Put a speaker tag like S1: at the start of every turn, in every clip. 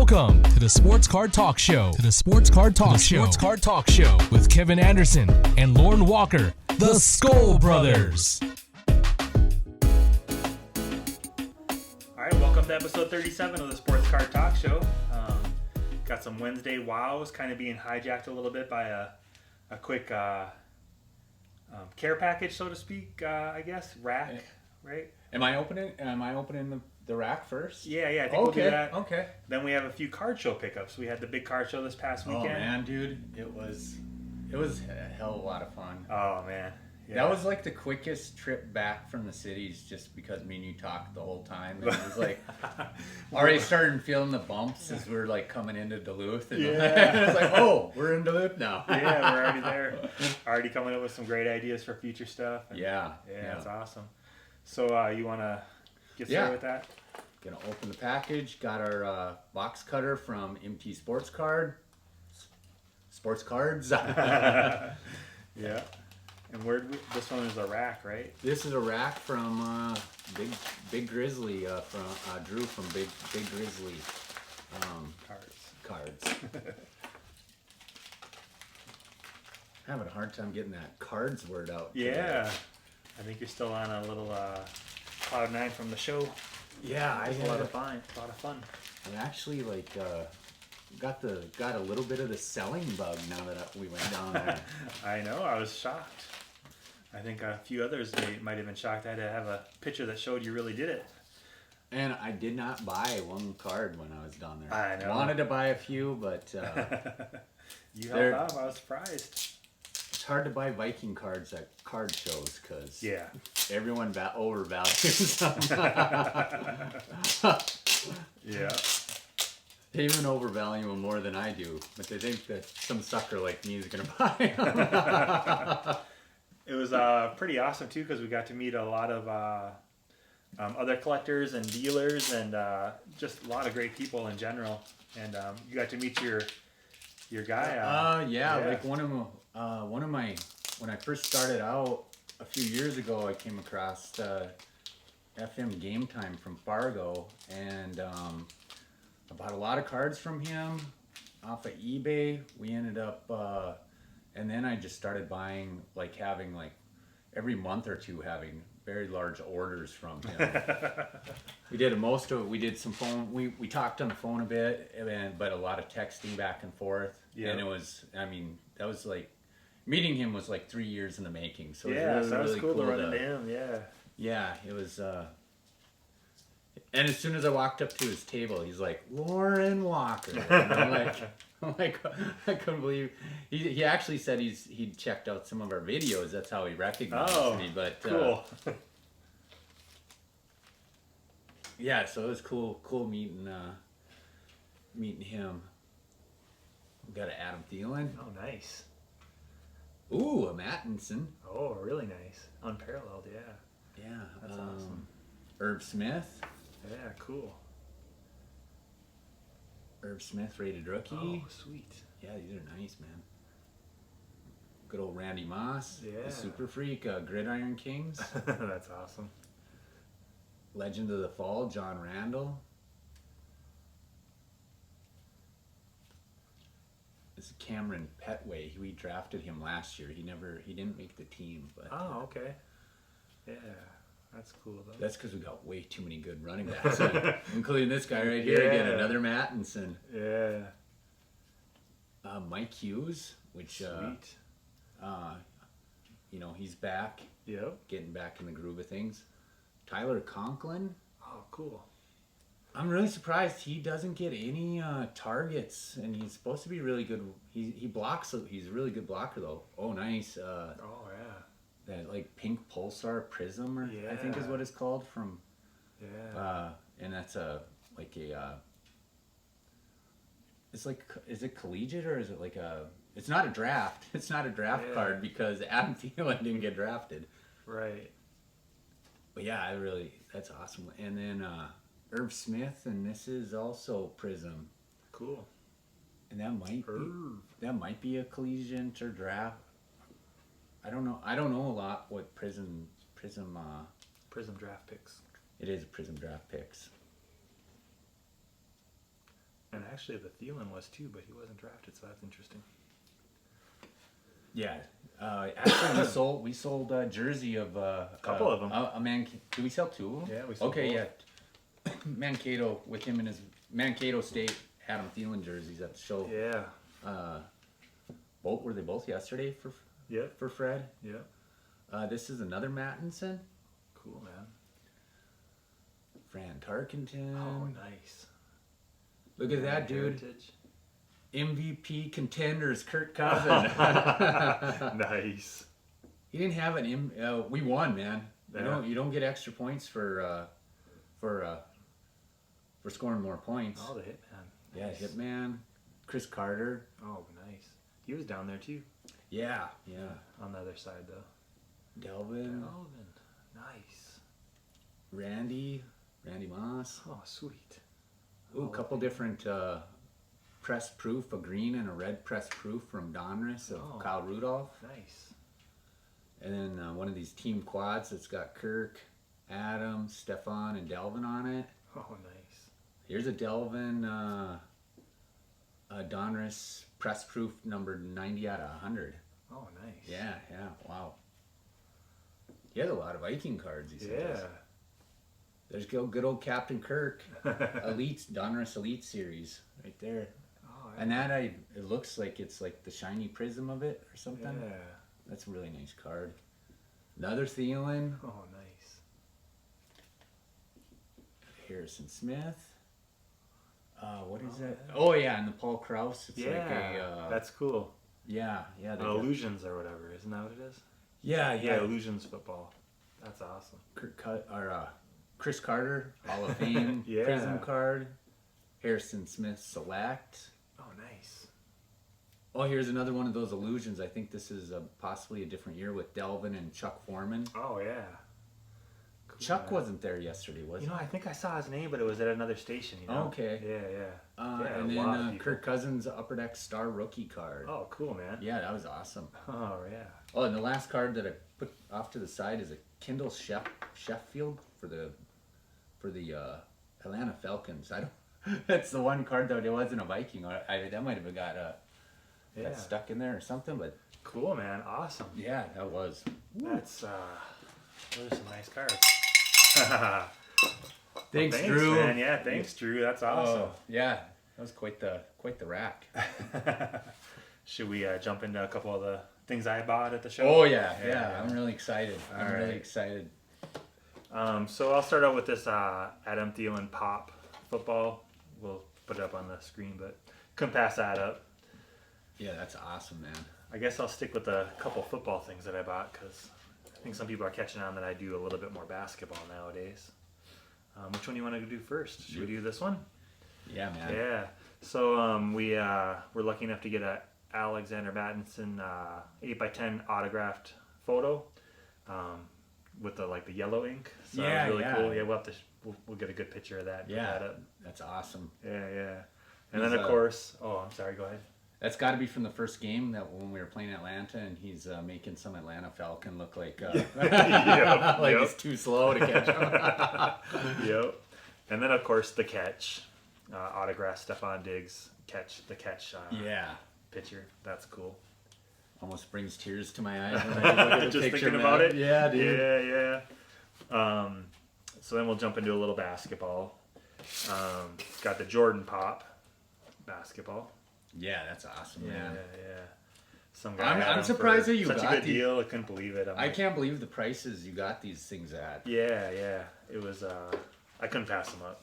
S1: Welcome to the Sports Card Talk Show. With Kevin Anderson and Lauren Walker, the Skol Brothers.
S2: All right, welcome to episode 37 of the Sports Card Talk Show. Got some Wednesday WoWs kind of being hijacked a little bit by a quick care package, so to speak. I guess RAK, right?
S3: Am I opening the RAK first?
S2: Yeah, I think we'll do that.
S3: Okay.
S2: Then we have a few card show pickups. We had the big card show this past weekend.
S3: Oh man, dude, it was a hell of a lot of fun.
S2: Oh man, yeah.
S3: That was like the quickest trip back from the cities, just because me and you talked the whole time, and it was like already starting feeling the bumps as we were like coming into Duluth, and it's like, oh, we're in Duluth now.
S2: Yeah, we're already there. Already coming up with some great ideas for future stuff. And
S3: yeah,
S2: it's awesome. So you want to get started with that?
S3: Gonna open the package. Got our box cutter from MT Sports Cards.
S2: Yeah. And this one is a RAK, right?
S3: This is a RAK from Big Grizzly from Drew from Big Grizzly cards. Having a hard time getting that cards word out.
S2: Yeah.
S3: Today.
S2: I think you're still on a little cloud nine from the show.
S3: Yeah,
S2: it was a lot of fun.
S3: I actually got a little bit of the selling bug now that we went down there.
S2: I know, I was shocked. I think a few others might have been shocked. I had to have a picture that showed you really did it.
S3: And I did not buy one card when I was down there.
S2: I know.
S3: Wanted to buy a few, but
S2: you held off. I was surprised.
S3: It's hard to buy Viking cards at card shows because everyone overvalues them.
S2: Yeah.
S3: They even overvalue them more than I do, but they think that some sucker like me is going to buy them.
S2: It was pretty awesome too because we got to meet a lot of other collectors and dealers and just a lot of great people in general. And you got to meet your guy.
S3: Like one of my when I first started out a few years ago, I came across FM Game Time from Fargo, and I bought a lot of cards from him off of eBay. We ended up, and then I just started buying, having every month or two having very large orders from him. We did some phone. We talked on the phone a bit, but a lot of texting back and forth. Yeah. And it was, that was meeting him was 3 years in the making. So it was really
S2: cool to run into him. Yeah.
S3: Yeah, it was. And as soon as I walked up to his table, he's like, Lauren Walker. And I'm like, I couldn't believe. He actually said he'd checked out some of our videos. That's how he recognized me. But
S2: cool.
S3: Yeah, so it was cool meeting him. We got an Adam Thielen.
S2: Oh, nice.
S3: Ooh, a Mattinson.
S2: Oh, really nice. Unparalleled, yeah.
S3: Yeah.
S2: That's awesome.
S3: Herb Smith.
S2: Yeah, cool.
S3: Herb Smith rated rookie.
S2: Oh, sweet.
S3: Yeah, these are nice, man. Good old Randy Moss.
S2: Yeah.
S3: The Super Freak, Gridiron Kings.
S2: That's awesome.
S3: Legend of the Fall, John Randall. This is Cameron Petway. We drafted him last year. He didn't make the team. But
S2: oh, okay. Yeah. That's cool, though.
S3: That's because we got way too many good running backs, including this guy right here again, another Mattinson.
S2: Yeah.
S3: Mike Hughes, which,
S2: sweet.
S3: He's back.
S2: Yep.
S3: Getting back in the groove of things. Tyler Conklin.
S2: Oh, cool.
S3: I'm really surprised he doesn't get any targets, and he's supposed to be really good. He blocks. He's a really good blocker, though. Oh, nice.
S2: Oh, yeah.
S3: That pink pulsar prism, I think is what it's called from.
S2: Yeah.
S3: And that's it's is it collegiate or is it it's not a draft. It's not a draft card because Adam Thielen didn't get drafted.
S2: Right.
S3: But yeah, that's awesome. And then Herb Smith, and this is also prism.
S2: Cool.
S3: And that might be a collegiate or draft. I don't know a lot what prism
S2: draft picks.
S3: It is Prism Draft Picks.
S2: And actually the Thielen was too, but he wasn't drafted, so that's interesting.
S3: Yeah. Actually, we sold a jersey of a
S2: couple of them.
S3: A man. Did we sell 2 of them?
S2: Yeah, we sold
S3: Okay,
S2: both.
S3: yeah. Mankato with him in his Mankato State Adam Thielen jerseys at the show.
S2: Yeah.
S3: Were they both yesterday for Fred?
S2: Yeah.
S3: This is another Mattinson.
S2: Cool, man.
S3: Fran Tarkenton.
S2: Oh, nice.
S3: Look at that, dude.
S2: Heritage.
S3: MVP contenders, Kirk Cousins.
S2: Nice.
S3: He didn't have we won, man.
S2: Yeah.
S3: You don't get extra points for scoring more points.
S2: Oh, the Hitman.
S3: Yeah,
S2: Nice.
S3: Hitman, Chris Carter.
S2: Oh, nice. He was down there too.
S3: Yeah.
S2: On the other side though.
S3: Delvin,
S2: Nice.
S3: Randy Moss.
S2: Oh, sweet.
S3: Ooh, a couple different press proof, a green and a red press proof from Donruss of Kyle Rudolph.
S2: Nice.
S3: And then one of these team quads that's got Kirk, Adam, Stefan, and Delvin on it.
S2: Oh, nice.
S3: Here's a Delvin Donruss press proof numbered 90 out of 100.
S2: Oh, nice.
S3: Yeah, wow. He has a lot of Viking cards, he says.
S2: Yeah.
S3: There's good old Captain Kirk. Donruss Elite Series right there.
S2: Oh,
S3: And that it looks like it's like the shiny prism of it or something.
S2: Yeah.
S3: That's a really nice card. Another Thielen.
S2: Oh, nice.
S3: Harrison Smith. What is that? Oh yeah, and the Paul Krause. It's like a
S2: that's cool.
S3: yeah.
S2: Illusions or whatever, isn't that what it is?
S3: Yeah.
S2: Illusions football. That's awesome.
S3: Chris Carter, Hall of Fame
S2: Yeah.
S3: Prism card. Harrison Smith Select.
S2: Oh, nice.
S3: Oh, here's another one of those illusions. I think this is possibly a different year with Delvin and Chuck Foreman.
S2: Oh, yeah. Cool,
S3: Chuck
S2: man.
S3: wasn't there yesterday, was he?
S2: I think I saw his name, but it was at another station,
S3: Okay.
S2: Yeah.
S3: And
S2: a lot of
S3: then
S2: people.
S3: Kirk Cousins Upper Deck Star Rookie card.
S2: Oh, cool, man.
S3: Yeah, that was awesome.
S2: Oh, yeah.
S3: Oh, and the last card that I put off to the side is a Kendall Sheffield for the Atlanta Falcons. That's the one card that it wasn't a Viking. That might have got stuck in there or something. But
S2: Cool, man. Awesome.
S3: yeah, that was.
S2: That's those are some nice cards.
S3: Thanks,
S2: Thanks,
S3: Drew.
S2: man. Yeah, thanks, Drew. That's awesome.
S3: Oh, yeah, that was quite the rack.
S2: Should we jump into a couple of the things I bought at the show?
S3: Oh yeah. I'm really excited. I'm really
S2: right.
S3: excited.
S2: So I'll start out with this Adam Thielen pop football. We'll put it up on the screen, but couldn't pass that up.
S3: Yeah, that's awesome, man.
S2: I guess I'll stick with a couple football things that I bought because I think some people are catching on that I do a little bit more basketball nowadays. Which one do you want to do first? Should we do this one?
S3: Yeah, man.
S2: Yeah. So we're lucky enough to get a Alexander Mattinson 8x10 autographed photo with the yellow ink. So
S3: Yeah,
S2: really
S3: yeah.
S2: cool. Yeah, we'll have to we'll get a good picture of that. And
S3: Yeah,
S2: put that up.
S3: that's awesome.
S2: Yeah. And
S3: He's,
S2: then of course, I'm sorry. Go ahead.
S3: That's got to be from the first game that when we were playing Atlanta, and he's making some Atlanta Falcon look like it's too slow to catch him.
S2: Yep. And then of course the catch, autograph Stephon Diggs the catch.
S3: Yeah.
S2: Picture. That's cool.
S3: Almost brings tears to my eyes when I look at the
S2: Just
S3: picture,
S2: thinking
S3: man.
S2: about it.
S3: Yeah, dude.
S2: Yeah. So then we'll jump into a little basketball. Got the Jordan Pop basketball.
S3: Yeah, that's awesome, man.
S2: Yeah. Some guy. had
S3: I'm
S2: them
S3: surprised
S2: for
S3: that you
S2: such
S3: got
S2: a good
S3: these.
S2: deal. I couldn't believe it.
S3: I can't believe the prices you got these things at.
S2: Yeah. It was. I couldn't pass them up.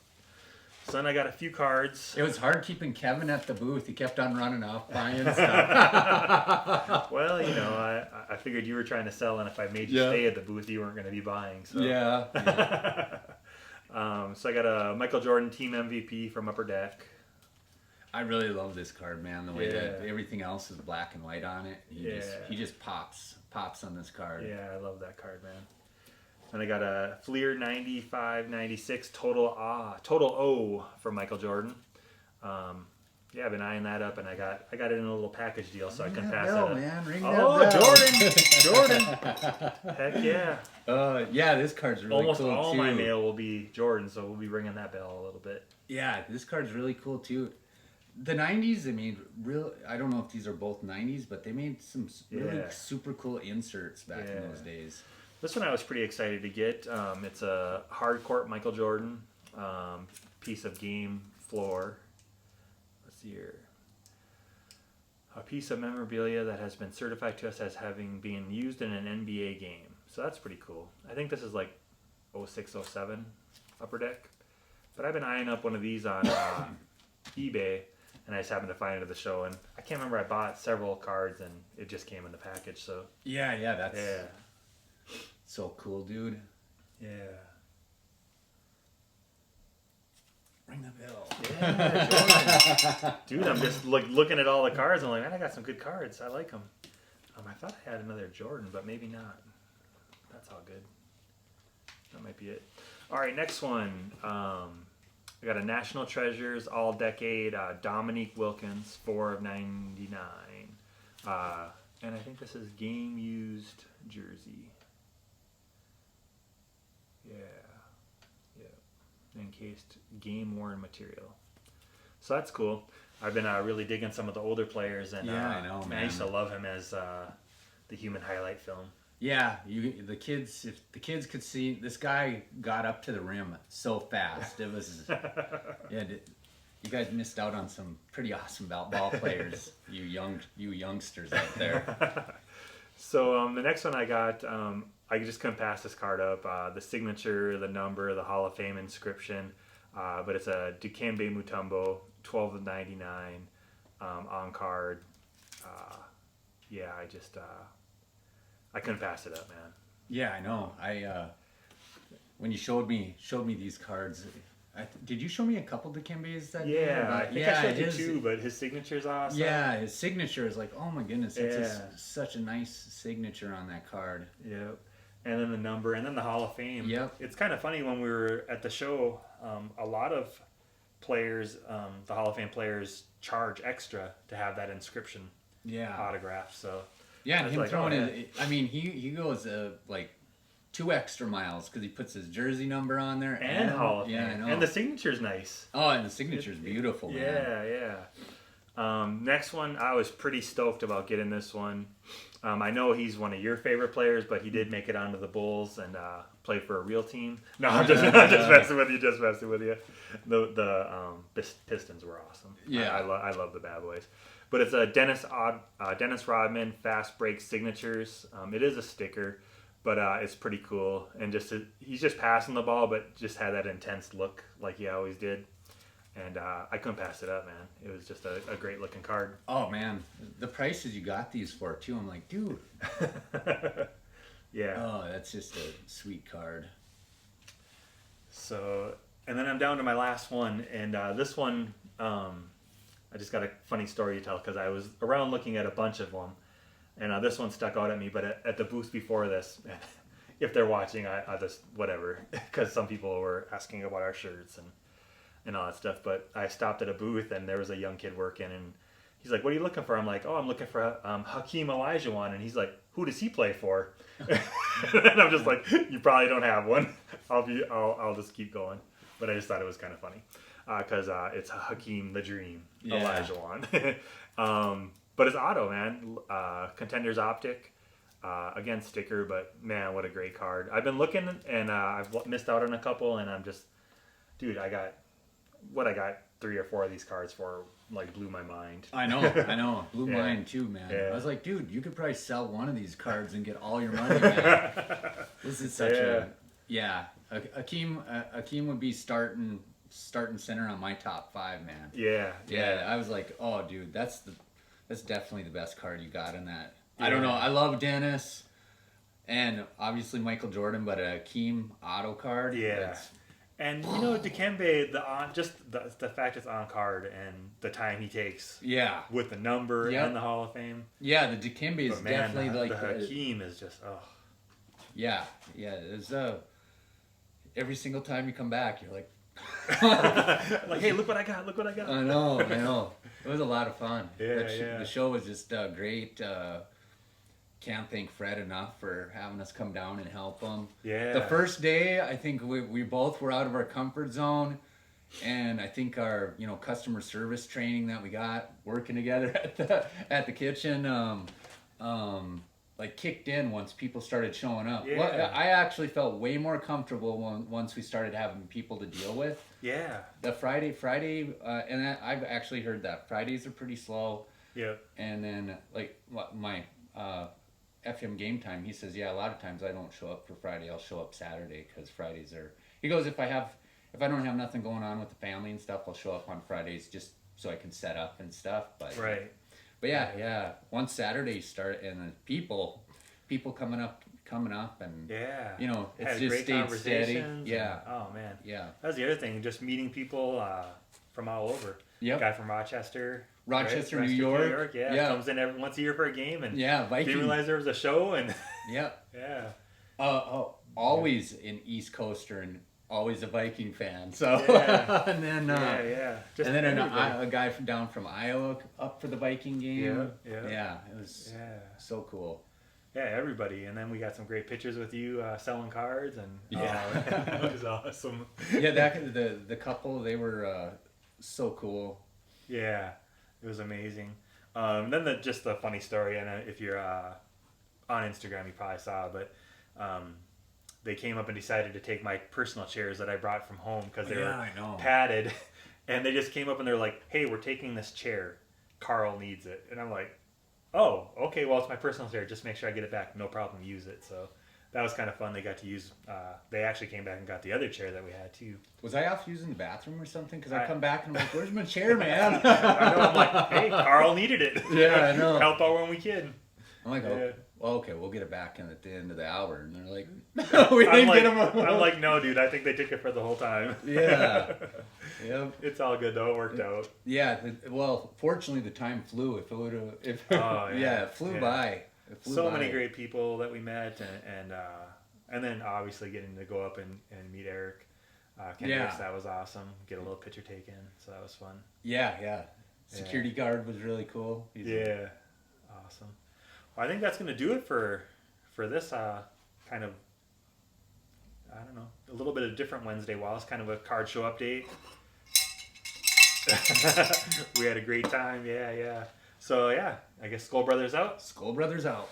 S2: So then I got a few cards.
S3: It was hard keeping Kevin at the booth. He kept on running off buying stuff.
S2: Well, I figured you were trying to sell, and if I made you stay at the booth, you weren't going to be buying. So.
S3: Yeah.
S2: So I got a Michael Jordan Team MVP from Upper Deck.
S3: I really love this card, man. The way that
S2: Yeah.
S3: everything else is black and white on it. He just pops on this card.
S2: Yeah, I love that card, man. And I got a Fleer 95-96 total O from Michael Jordan. I've been eyeing that up, and I got it in a little package deal, so I couldn't pass it up.
S3: Man. Ring
S2: Oh,
S3: that bell.
S2: Jordan! Heck yeah!
S3: Yeah, this card's really
S2: Almost
S3: cool
S2: all
S3: too.
S2: my mail will be Jordan, so we'll be ringing that bell a little bit.
S3: Yeah, this card's really cool too. The 90s, they made I don't know if these are both 90s, but they made some really super cool inserts back in those days.
S2: This one I was pretty excited to get. It's a hardcourt Michael Jordan piece of game floor. Let's see here. A piece of memorabilia that has been certified to us as having been used in an NBA game. So that's pretty cool. I think this is like 06, 07 Upper Deck. But I've been eyeing up one of these on eBay, and I just happened to find it at the show. And I can't remember, I bought several cards, and it just came in the package. So
S3: that's so cool, dude.
S2: Yeah.
S3: Ring the bell.
S2: Yeah, dude, I'm just looking at all the cards. I'm like, man, I got some good cards. I like them. I thought I had another Jordan, but maybe not. That's all good. That might be it. All right, next one. I got a National Treasures All Decade Dominique Wilkins, 4 of 99. And I think this is game used jersey. Yeah. Encased game worn material. So that's cool. I've been really digging some of the older players, and
S3: I know, man.
S2: I used to love him as the human highlight film.
S3: Yeah, if the kids could see, this guy got up to the rim so fast. It was you guys missed out on some pretty awesome ball players, you youngsters out there.
S2: So the next one I got, I just couldn't pass this card up. The signature, the number, the Hall of Fame inscription, but it's a Dikembe Mutombo, 12 of 99 on card. I couldn't pass it up, man.
S3: Yeah, I know. When you showed me these cards, did you show me a couple Dikembes that day?
S2: I think I showed you two, but his signature's awesome.
S3: Yeah, his signature is like, oh my goodness, that's such a nice signature on that card.
S2: Yep. And then the number, and then the Hall of Fame.
S3: Yep.
S2: It's kind of funny, when we were at the show, a lot of players, the Hall of Fame players, charge extra to have that inscription autographed. So
S3: yeah, and him throwing it. I mean, he goes like 2 extra miles because he puts his jersey number on there
S2: and Hall of Fame.
S3: Yeah, I know.
S2: And the signature's nice.
S3: Oh, and the signature's beautiful, man.
S2: Yeah. Next one, I was pretty stoked about getting this one. I know he's one of your favorite players, but he did make it onto the Bulls and play for a real team. No, I'm just messing with you. Just messing with you. The Pistons were awesome.
S3: Yeah,
S2: I love the Bad Boys. But it's a Dennis Rodman fast break signatures. It is a sticker, but it's pretty cool. And he's just passing the ball, but just had that intense look like he always did. And I couldn't pass it up, man. It was just a great looking card.
S3: Oh man, the prices you got these for too. I'm like, dude.
S2: Yeah.
S3: Oh, that's just a sweet card.
S2: So, and then I'm down to my last one, and this one, I just got a funny story to tell because I was around looking at a bunch of them, and this one stuck out at me. But at the booth before this, if they're watching, I just whatever, because some people were asking about our shirts and all that stuff. But I stopped at a booth, and there was a young kid working, and he's like, "What are you looking for?" I'm like, "Oh, I'm looking for Hakeem Olajuwon," and he's like, "Who does he play for?" And I'm just like, "You probably don't have one. I'll just keep going." But I just thought it was kind of funny because it's Hakeem the Dream Olajuwon. But it's auto, man. Contenders Optic. Again, sticker, but man, what a great card. I've been looking, and I've missed out on a couple, and I'm just, dude, I got 3 or 4 of these cards for, like, blew my mind.
S3: I know. Blew mine too, man.
S2: Yeah.
S3: I was like, dude, you could probably sell one of these cards and get all your money back. This is such Akeem would be starting center on my top 5, man.
S2: Yeah.
S3: I was like, oh, dude, that's definitely the best card you got in that. Yeah. I don't know. I love Dennis and obviously Michael Jordan, but a Akeem auto card.
S2: Yeah. And you know, Dikembe, the fact it's on card and the time he takes.
S3: Yeah.
S2: With the number and the Hall of Fame.
S3: Yeah, the Dikembe is definitely
S2: the
S3: like
S2: Hakeem is just
S3: Yeah. There's every single time you come back, you're like,
S2: like, hey, look what I got!
S3: I know. It was a lot of fun.
S2: Yeah.
S3: The show was just great. Can't thank Fred enough for having us come down and help him.
S2: Yeah.
S3: The first day, I think we both were out of our comfort zone, and I think our customer service training that we got working together at the kitchen like kicked in once people started showing up.
S2: Yeah.
S3: Well, I actually felt way more comfortable once we started having people to deal with.
S2: Yeah.
S3: The Friday, and I've actually heard that Fridays are pretty slow.
S2: Yeah.
S3: And then like my FM game time, he says, yeah, a lot of times I don't show up for Friday. I'll show up Saturday because Fridays are. He goes, if I don't have nothing going on with the family and stuff, I'll show up on Fridays just so I can set up and stuff. But
S2: right.
S3: But yeah. Once Saturday start and people coming up and it's
S2: had
S3: just
S2: great
S3: stayed steady.
S2: conversations
S3: Yeah.
S2: Oh man.
S3: Yeah.
S2: That was the other thing, just meeting people from all over.
S3: Yep.
S2: Guy from Rochester,
S3: Rochester,
S2: right?
S3: New York.
S2: Yeah. Comes in once a year for a game and
S3: Vikings.
S2: didn't realize there was a show and
S3: Yep.
S2: yeah.
S3: Always an East Coaster and always a Viking fan. So
S2: Yeah.
S3: and then
S2: Just
S3: and then
S2: everybody.
S3: a guy down from Iowa up for the Viking game.
S2: Yeah.
S3: It was
S2: so
S3: cool.
S2: Yeah, everybody. And then we got some great pictures with you selling cards and
S3: Yeah.
S2: it was awesome.
S3: Yeah, the couple, they were so cool.
S2: Yeah, it was amazing. Then just the funny story, and if you're on Instagram, you probably saw, but they came up and decided to take my personal chairs that I brought from home because they were padded, and they just came up and they're like, "Hey, we're taking this chair. Carl needs it," and I'm like, "Oh, okay. Well, it's my personal chair. Just make sure I get it back. No problem. Use it." So that was kind of fun. They got to use. They actually came back and got the other chair that we had too.
S3: Was I off using the bathroom or something? Because I come back and I'm like, "Where's my chair, man?"
S2: I know. I'm like, "Hey, Carl needed it.
S3: Yeah, I know.
S2: Help out when we can."
S3: I'm like,
S2: Yeah.
S3: well, okay, we'll get it back at the end of the hour. And they're like, no, we didn't get them.
S2: I'm like, no, dude, I think they took it for the whole time.
S3: Yeah. Yep.
S2: It's all good, though. It worked out.
S3: Yeah. Well, fortunately, the time flew. If it would have, it flew by. It flew
S2: so
S3: by.
S2: many great people that we met, and then obviously getting to go up and meet Eric Kendricks, that was awesome. Get a little picture taken, so that was fun.
S3: Yeah. Security guard was really cool.
S2: Awesome. Well, I think that's going to do it for this kind of, I don't know, a little bit of different Wednesday WoWs, kind of a card show update. We had a great time, yeah. So, I guess Skol Brothers out.
S3: Skol Brothers out.